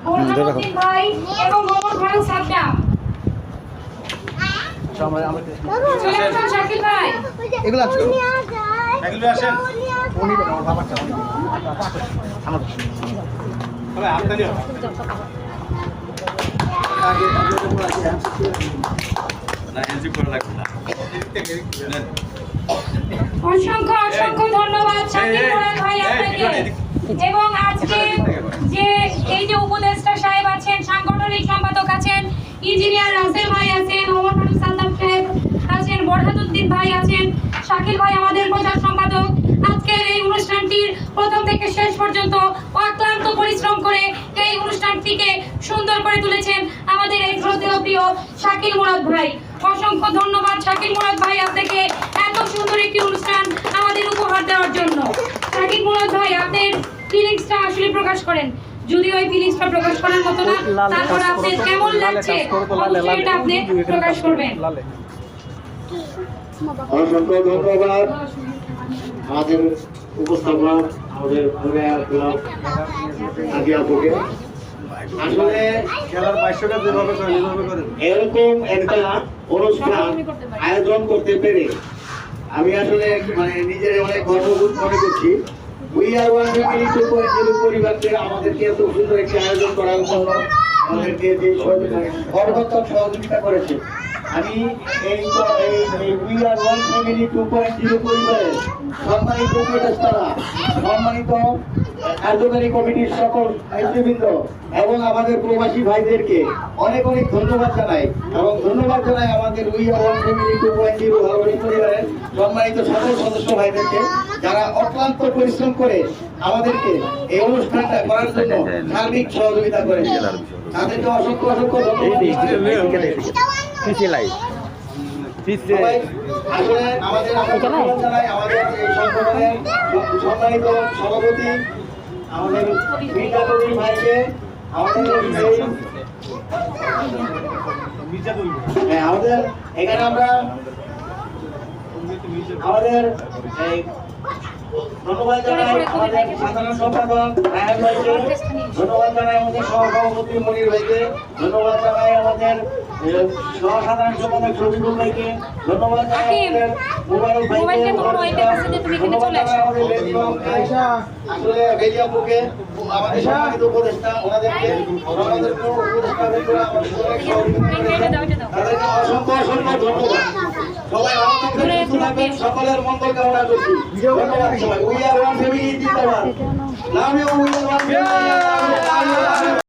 বুরহানুদ্দিন ভাই এবং মোহাম্মদ ফারুক সাদ্দাম। চলে আসুন শাকিল ভাই। এগুলো আছে এগুলো আসেন উনি বাবাটা আমার তবে আপনি দিও আগে না এনজি করে লাগবে না অসংখ্য অসংখ্য ধন্যবাদ শাকিল মুরাদ ভাই আপনাকে। এবং আজকে যে এই যে উপদেষ্টা সাহেব আছেন, সাংগঠনিক সম্পাদক আছেন, ইঞ্জিনিয়ার রাসেল ভাই আছেন, ওমর ফারুক সাদ্দাম সাহেব আছেন, বুরহানুদ্দিন ভাই আছেন, শাকিল ভাই আমাদের প্রচার সম্পাদক। আজকের এই অনুষ্ঠানটির প্রথম থেকে শেষ পর্যন্ত অক্লান্ত পরিশ্রম করে এই অনুষ্ঠানটিকে সুন্দর করে তুলেছেন আমাদের এই শ্রদ্ধেয় শাকিল মুরাদ ভাই। অসংখ্য ধন্যবাদ শাকিল মুরাদ ভাই আপনাকে এত সুন্দর একটি অনুষ্ঠান আমাদের উপহার দেওয়ার জন্য। শাকিল মুরাদ ভাই আপনার ফিলিংসটা আসলে প্রকাশ করেন, যদিও এই ফিলিংসটা প্রকাশ করার মতো না, তারপরে আপনি কেমন লাগছে অবশ্যই এটা আপনি প্রকাশ করবেন। অসংখ্য ধন্যবাদ আমাদের উপস্থাপক আমাদের আপুকে। আসলে খেলার 2200টা যেভাবে করেন এরকম একটা অনুষ্ঠান আয়োজন করতে পেরে আমি আসলে মানে নিজের অনেক গর্ববোধ মনে করছি। উই আর ওয়ান ফ্যামিলি 2.0 পরিবারকে আমাদেরকে এত সুন্দর একটি আয়োজন করার জন্য আমাদেরকে যে সর্বোত্তম সহযোগিতা করেছে। আমি এই উই আর ওয়ান ফ্যামিলি 2.0 পরিবারের সম্মানিত উপদেষ্টারা, সম্মানিত কার্যকারী কমিটির সকল নেতৃবৃন্দ এবং আমাদের প্রবাসী ভাইদেরকে অনেক অনেক ধন্যবাদ জানাই। এবং ধন্যবাদ জানাই আমাদের উই আর ওয়ান ফ্যামিলি 2.0 ভালোবাসী পরিবারের সম্মানিত সকল সদস্য ভাইদেরকে, যারা অক্লান্ত পরিশ্রম করে আমাদেরকে এই অনুষ্ঠানটা করার জন্য সার্বিক সহযোগিতা করেছে। তাদেরকে অসংখ্য অসংখ্য ধন্যবাদ। সবাই আসলে আমাদের জানাই আমাদের এই সংগঠনের সম্মানিত সভাপতি আমাদের মির্জাপুর ভাইকে, আমাদের আমাদের এখানে আমরা আমাদের ধন্যবাদ জানাই আমাদের সাধারণ সম্পাদক রায়হান ভাইকে, ধন্যবাদ জানাই আমাদের সহসভাপতি মনির ভাইকে, ধন্যবাদ জানাই আমাদের সহসাধারণ সম্পাদক শফিকুল ভাইকে, ধন্যবাদ জানাই আমাদের মুবারক ভাইকে, ধন্যবাদ জানাই আমাদের আসলে বেলিয়াপুকে, আমাদের সম্মানিত উপদেষ্টা ওনাদেরকে, আমাদের উপদেষ্টা তাদেরকে অসংখ্য অসংখ্য ধন্যবাদ। সবাই ভালো থাকবেন, সকলের মঙ্গল কামনা করছি। ধন্যবাদ সবাই। উই আর ওয়ান ফ্যামিলি জিন্দাবাদ। Love you we are one family.